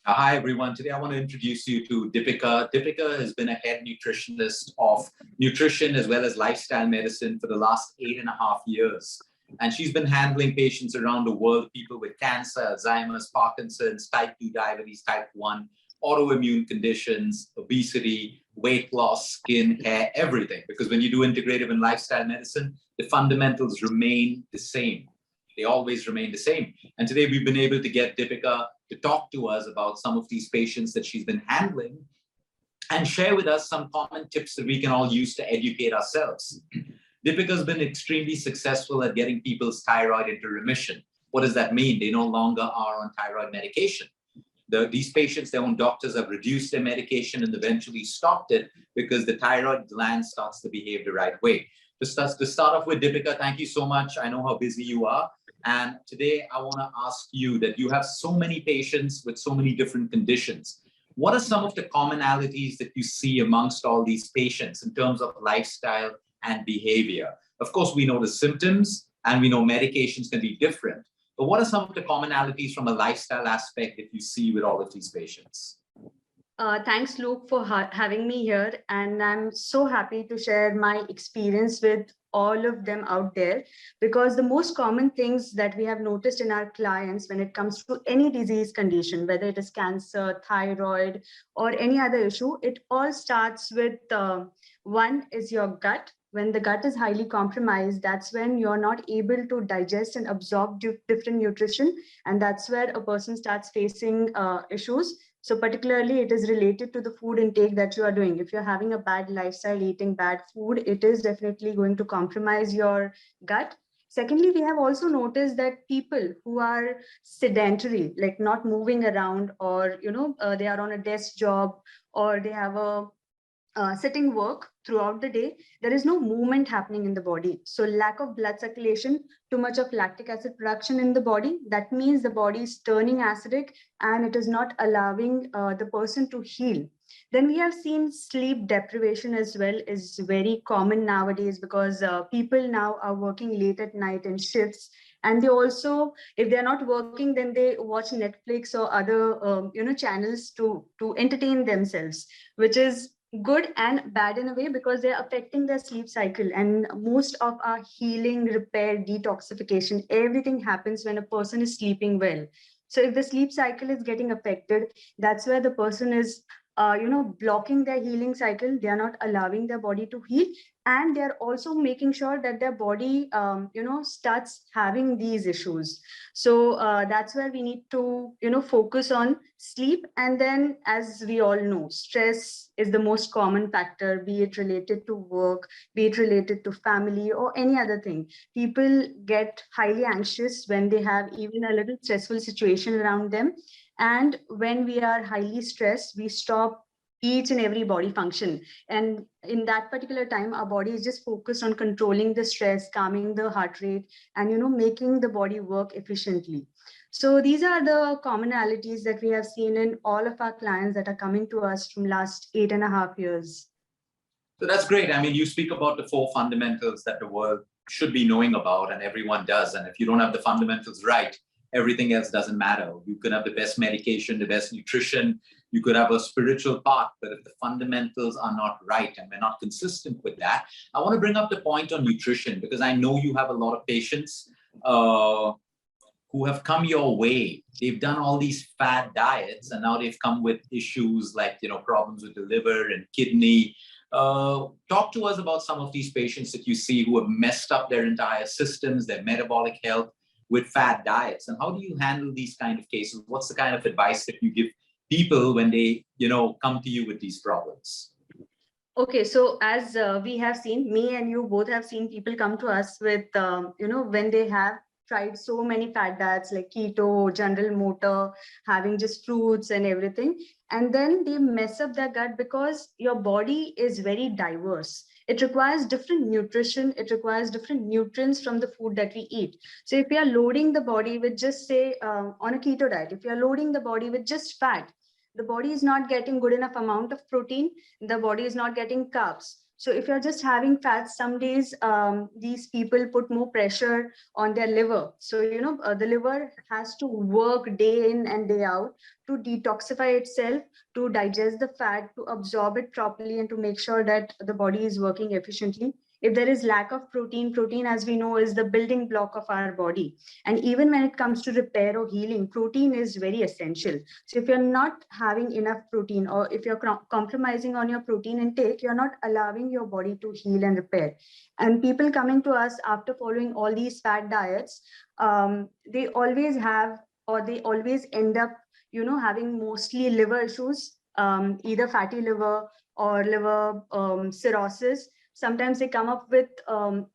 Hi, everyone. Today, I want to introduce you to Deepika. Deepika has been a head nutritionist of nutrition as well as lifestyle medicine for the last 8.5 years. And she's been handling patients around the world, people with cancer, Alzheimer's, Parkinson's, type 2 diabetes, type 1, autoimmune conditions, obesity, weight loss, skin, hair, everything. Because when you do integrative and lifestyle medicine, the fundamentals remain the same. They always remain the same. And today we've been able to get Deepika to talk to us about some of these patients that she's been handling and share with us some common tips that we can all use to educate ourselves. Deepika's been extremely successful at getting people's thyroid into remission. What does that mean? They no longer are on thyroid medication. These patients, their own doctors have reduced their medication and eventually stopped it because the thyroid gland starts to behave the right way. To start off with, Deepika, thank you so much. I know how busy you are. And today I want to ask you that you have so many patients with so many different conditions. What are some of the commonalities that you see amongst all these patients in terms of lifestyle and behavior? Of course, we know the symptoms and we know medications can be different. But what are some of the commonalities from a lifestyle aspect that you see with all of these patients? Thanks, Luke, for having me here. And I'm so happy to share my experience with all of them out there, because the most common things that we have noticed in our clients when it comes to any disease condition, whether it is cancer, thyroid, or any other issue, it all starts with one is your gut. When the gut is highly compromised, that's when you're not able to digest and absorb different nutrition. And that's where a person starts facing issues. So particularly, it is related to the food intake that you are doing. If you're having a bad lifestyle, eating bad food, it is definitely going to compromise your gut. Secondly, we have also noticed that people who are sedentary, like not moving around, or they are on a desk job, or they have a sitting work throughout the day, there is no movement happening in the body. So lack of blood circulation, too much of lactic acid production in the body. That means the body is turning acidic and it is not allowing the person to heal. Then we have seen sleep deprivation as well is very common nowadays, because people now are working late at night in shifts, and they also, if they're not working, then they watch Netflix or other channels to entertain themselves, which is good and bad in a way, because they're affecting their sleep cycle. And most of our healing, repair, detoxification, everything happens when a person is sleeping well. So if the sleep cycle is getting affected, that's where the person is blocking their healing cycle. They are not allowing their body to heal, and they're also making sure that their body starts having these issues. So that's where we need to focus on sleep. And then, as we all know, stress is the most common factor, be it related to work, be it related to family, or any other thing. People get highly anxious when they have even a little stressful situation around them. And when we are highly stressed, we stop each and every body function. And in that particular time, our body is just focused on controlling the stress, calming the heart rate, and making the body work efficiently. So these are the commonalities that we have seen in all of our clients that are coming to us from last 8.5 years. So that's great. I mean, you speak about the four fundamentals that the world should be knowing about, and everyone does. And if you don't have the fundamentals right, everything else doesn't matter. You could have the best medication, the best nutrition, you could have a spiritual path, but if the fundamentals are not right and we're not consistent with that, I want to bring up the point on nutrition, because I know you have a lot of patients who have come your way. They've done all these fad diets, and now they've come with issues like, problems with the liver and kidney. Talk to us about some of these patients that you see who have messed up their entire systems, their metabolic health with fad diets. And how do you handle these kind of cases? What's the kind of advice that you give people when they, come to you with these problems? Okay, so as we have seen, me and you both have seen people come to us with, when they have tried so many fad diets like keto, General Motor, having just fruits and everything. And then they mess up their gut, because your body is very diverse. It requires different nutrition. It requires different nutrients from the food that we eat. So if we are loading the body with just say on a keto diet, if you are loading the body with just fat, the body is not getting good enough amount of protein. The body is not getting carbs. So if you're just having fats, some days these people put more pressure on their liver. So, the liver has to work day in and day out to detoxify itself, to digest the fat, to absorb it properly, and to make sure that the body is working efficiently. If there is lack of protein, protein, as we know, is the building block of our body. And even when it comes to repair or healing, protein is very essential. So if you're not having enough protein, or if you're compromising on your protein intake, you're not allowing your body to heal and repair. And people coming to us after following all these fat diets, they always have, or they always end up, having mostly liver issues, either fatty liver or liver cirrhosis. Sometimes they come up with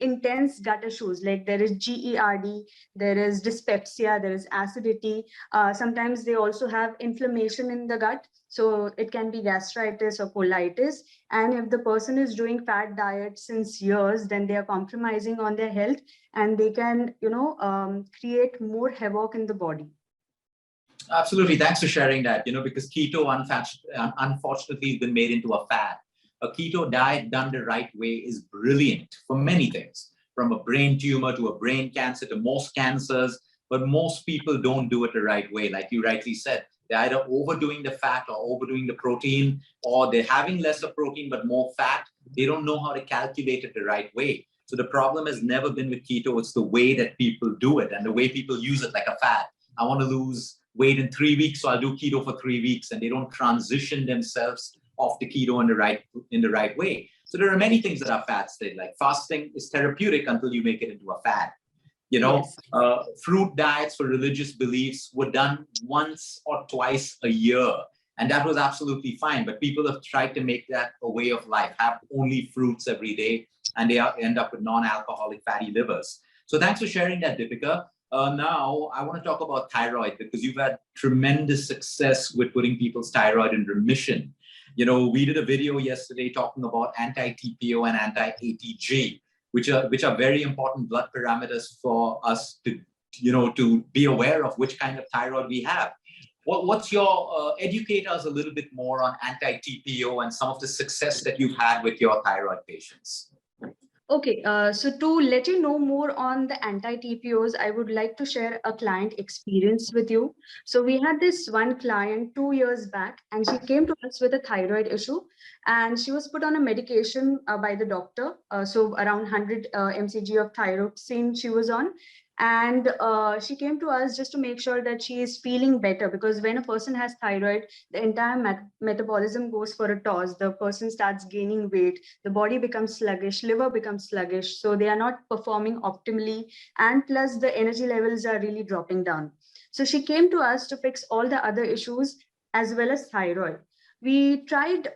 intense gut issues, like there is GERD, there is dyspepsia, there is acidity. Sometimes they also have inflammation in the gut. So it can be gastritis or colitis. And if the person is doing fat diet since years, then they are compromising on their health, and they can, create more havoc in the body. Absolutely. Thanks for sharing that, because keto unfortunately has been made into a fad. A keto diet done the right way is brilliant for many things, from a brain tumor to a brain cancer to most cancers, but most people don't do it the right way. Like you rightly said, they're either overdoing the fat or overdoing the protein, or they're having lesser protein but more fat. They don't know how to calculate it the right way. So the problem has never been with keto. It's the way that people do it and the way people use it like a fad. I want to lose weight in 3 weeks, so I'll do keto for 3 weeks, and they don't transition themselves off the keto in the right way. So there are many things that are fads. Like fasting is therapeutic until you make it into a fad. Yes. Fruit diets for religious beliefs were done once or twice a year, and that was absolutely fine. But people have tried to make that a way of life, have only fruits every day, and they end up with non-alcoholic fatty livers. So thanks for sharing that, Deepika. Now, I want to talk about thyroid, because you've had tremendous success with putting people's thyroid in remission. We did a video yesterday talking about anti-TPO and anti-ATG, which are very important blood parameters for us to be aware of which kind of thyroid we have. What's your educate us a little bit more on anti-TPO and some of the success that you've had with your thyroid patients? Okay, so to let you know more on the anti-TPOs, I would like to share a client experience with you. So we had this one client 2 years back, and she came to us with a thyroid issue, and she was put on a medication by the doctor. So around 100 mcg of thyroxine she was on. And she came to us just to make sure that she is feeling better, because when a person has thyroid, the entire metabolism goes for a toss. The person starts gaining weight, the body becomes sluggish, liver becomes sluggish, so they are not performing optimally, and plus the energy levels are really dropping down. So she came to us to fix all the other issues as well as thyroid. We tried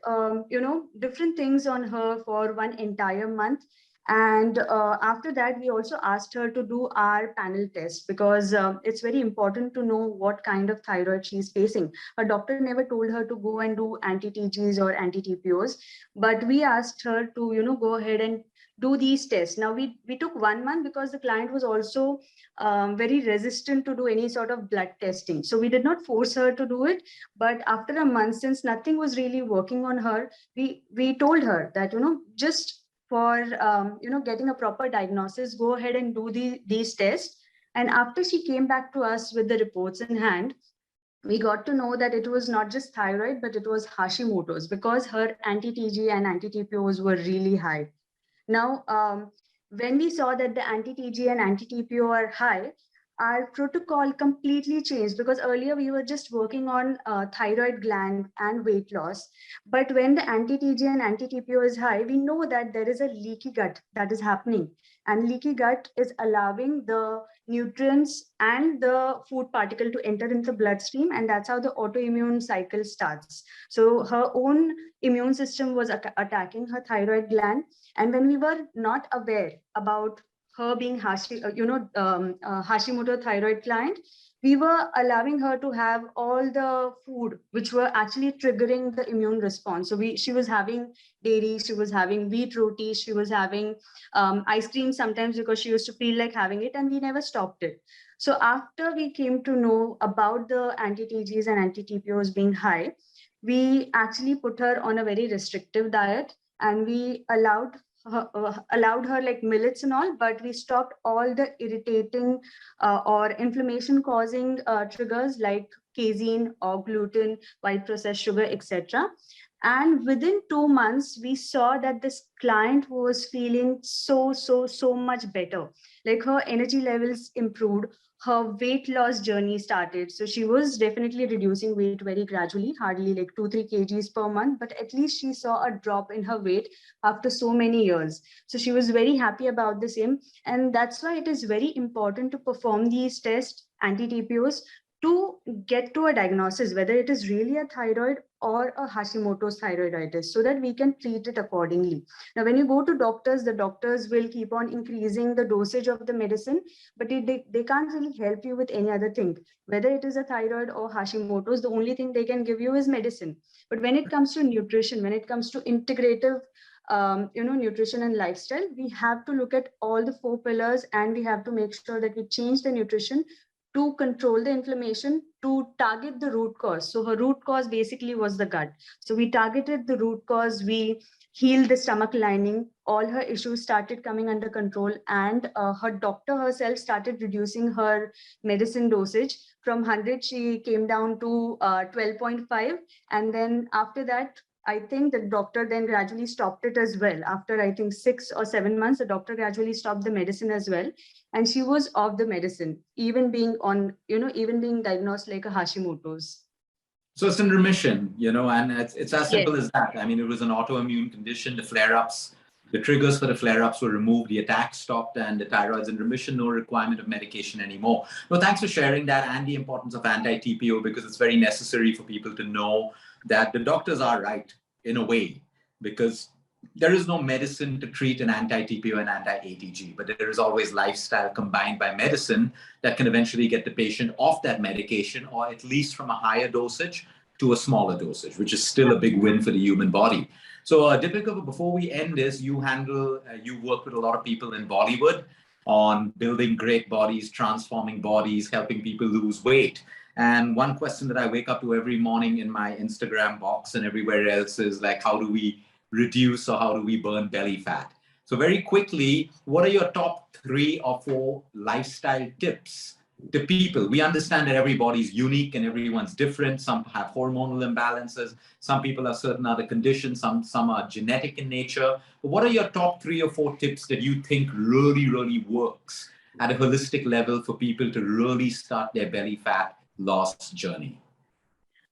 different things on her for one entire month, and after that, we also asked her to do our panel test, because it's very important to know what kind of thyroid she's facing. Her doctor never told her to go and do anti-TGs or anti-TPOs, but we asked her to, go ahead and do these tests. Now, we took 1 month, because the client was also very resistant to do any sort of blood testing. So we did not force her to do it. But after a month, since nothing was really working on her, we told her that, just for getting a proper diagnosis, go ahead and do these tests. And after she came back to us with the reports in hand, we got to know that it was not just thyroid, but it was Hashimoto's, because her anti-TG and anti-TPOs were really high. Now, when we saw that the anti-TG and anti-TPO are high, our protocol completely changed, because earlier we were just working on thyroid gland and weight loss. But when the anti-TG and anti-TPO is high, we know that there is a leaky gut that is happening. And leaky gut is allowing the nutrients and the food particle to enter into the bloodstream. And that's how the autoimmune cycle starts. So her own immune system was attacking her thyroid gland. And when we were not aware about her being Hashimoto thyroid client, we were allowing her to have all the food which were actually triggering the immune response. So she was having dairy, she was having wheat roti, she was having ice cream sometimes, because she used to feel like having it, and we never stopped it. So after we came to know about the anti-TGs and anti-TPOs being high, we actually put her on a very restrictive diet. and we allowed her like millets and all, but we stopped all the irritating or inflammation causing triggers like casein or gluten, white processed sugar, etc. And within 2 months, we saw that this client was feeling so much better. Like her energy levels improved, her weight loss journey started. So she was definitely reducing weight very gradually, hardly like 2-3 kgs per month, but at least she saw a drop in her weight after so many years. So she was very happy about the same. And that's why it is very important to perform these tests, anti-TPOs, to get to a diagnosis, whether it is really a thyroid or a Hashimoto's thyroiditis, so that we can treat it accordingly. Now, when you go to doctors, the doctors will keep on increasing the dosage of the medicine, but they can't really help you with any other thing. Whether it is a thyroid or Hashimoto's, the only thing they can give you is medicine. But when it comes to nutrition, when it comes to integrative nutrition and lifestyle, we have to look at all the 4 pillars, and we have to make sure that we change the nutrition to control the inflammation, to target the root cause. So her root cause basically was the gut. So we targeted the root cause, we healed the stomach lining, all her issues started coming under control, and her doctor herself started reducing her medicine dosage. From 100, she came down to 12.5. And then after that, I think the doctor then gradually stopped it as well. After I think 6 or 7 months, the doctor gradually stopped the medicine as well. And she was off the medicine, even being on, even being diagnosed like a Hashimoto's. So it's in remission, and it's as Yes. simple as that. I mean, it was an autoimmune condition. The flare-ups, the triggers for the flare-ups were removed, the attacks stopped, and the thyroid's in remission, no requirement of medication anymore. Well, thanks for sharing that and the importance of anti-TPO, because it's very necessary for people to know that the doctors are right in a way, because there is no medicine to treat an anti-TPO and anti-ATG, but there is always lifestyle combined by medicine that can eventually get the patient off that medication, or at least from a higher dosage to a smaller dosage, which is still a big win for the human body. So Deepika, before we end this, you work with a lot of people in Bollywood on building great bodies, transforming bodies, helping people lose weight. And one question that I wake up to every morning in my Instagram box and everywhere else is like, how do we reduce or how do we burn belly fat? So very quickly, what are your top 3 or 4 lifestyle tips to people? We understand that everybody's unique and everyone's different. Some have hormonal imbalances. Some people have certain other conditions. Some are genetic in nature. But what are your top 3 or 4 tips that you think really works at a holistic level for people to really start their belly fat loss journey?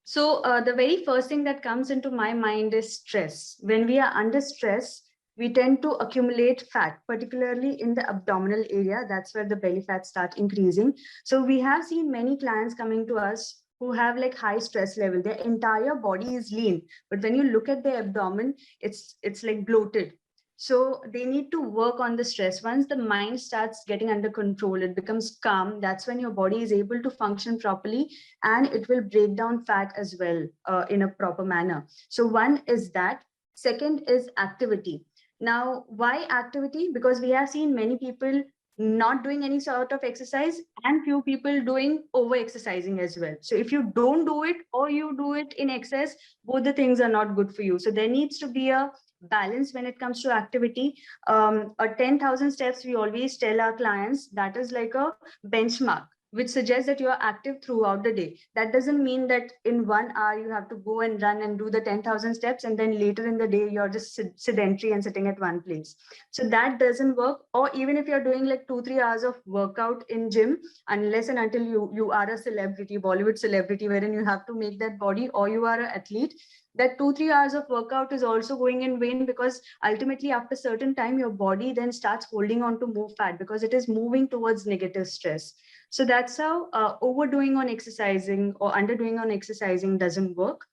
So the very first thing that comes into my mind is stress. When we are under stress, we tend to accumulate fat, particularly in the abdominal area. That's where the belly fat start increasing. So we have seen many clients coming to us who have like high stress level. Their entire body is lean, but when you look at their abdomen, it's like bloated. So they need to work on the stress. Once the mind starts getting under control, it becomes calm. That's when your body is able to function properly, and it will break down fat as well in a proper manner. So one is that. Second is activity. Now, why activity? Because we have seen many people not doing any sort of exercise and few people doing over exercising as well. So if you don't do it or you do it in excess, both the things are not good for you. So there needs to be a balance when it comes to activity. A 10,000 steps, we always tell our clients, that is like a benchmark, which suggests that you are active throughout the day. That doesn't mean that in 1 hour you have to go and run and do the 10,000 steps, and then later in the day you're just sedentary and sitting at one place. So that doesn't work. Or even if you're doing like 2-3 hours of workout in gym, unless and until you are a celebrity, Bollywood celebrity, wherein you have to make that body, or you are an athlete, that 2-3 hours of workout is also going in vain, because ultimately after a certain time your body then starts holding on to more fat because it is moving towards negative stress. So that's how overdoing on exercising or underdoing on exercising doesn't work.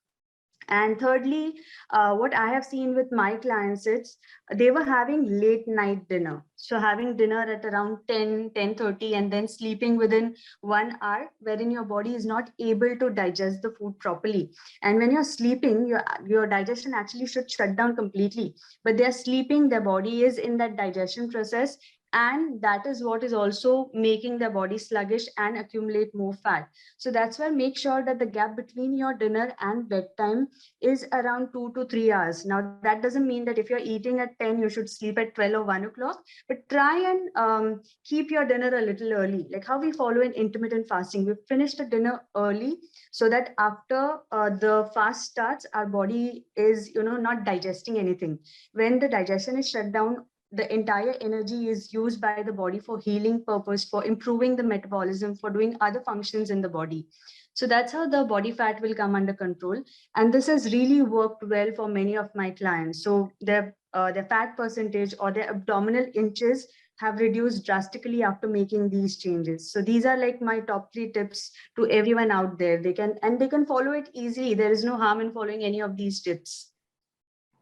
And thirdly, what I have seen with my clients, it's they were having late night dinner. So having dinner at around 10, 10:30, and then sleeping within 1 hour, wherein your body is not able to digest the food properly. And when you're sleeping, your digestion actually should shut down completely. But they're sleeping, their body is in that digestion process. And that is what is also making the body sluggish and accumulate more fat. So that's why make sure that the gap between your dinner and bedtime is around 2 to 3 hours. Now, that doesn't mean that if you're eating at 10, you should sleep at 12 or 1 o'clock, but try and keep your dinner a little early, like how we follow in intermittent fasting. We finish the dinner early so that after the fast starts, our body is, not digesting anything. When the digestion is shut down, the entire energy is used by the body for healing purpose, for improving the metabolism, for doing other functions in the body. So that's how the body fat will come under control. And this has really worked well for many of my clients. So their fat percentage or their abdominal inches have reduced drastically after making these changes. So these are like my top 3 tips to everyone out there. They can follow it easily. There is no harm in following any of these tips.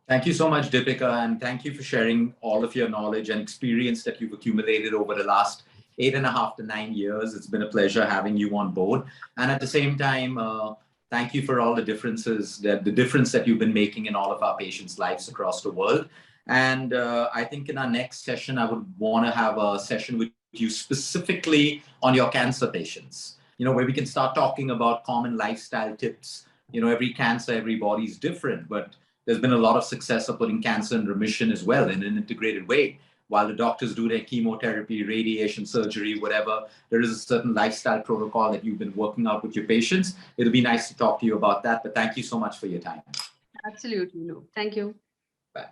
Thank you so much, Deepika, and thank you for sharing all of your knowledge and experience that you've accumulated over the last 8.5 to 9 years. It's been a pleasure having you on board. And at the same time, thank you for all the difference that you've been making in all of our patients' lives across the world. And I think in our next session, I would want to have a session with you specifically on your cancer patients, where we can start talking about common lifestyle tips. Every cancer, every body is different, but there's been a lot of success of putting cancer in remission as well in an integrated way. While the doctors do their chemotherapy, radiation, surgery, whatever, there is a certain lifestyle protocol that you've been working out with your patients. It'll be nice to talk to you about that, but thank you so much for your time. Absolutely. No. Thank you. Bye.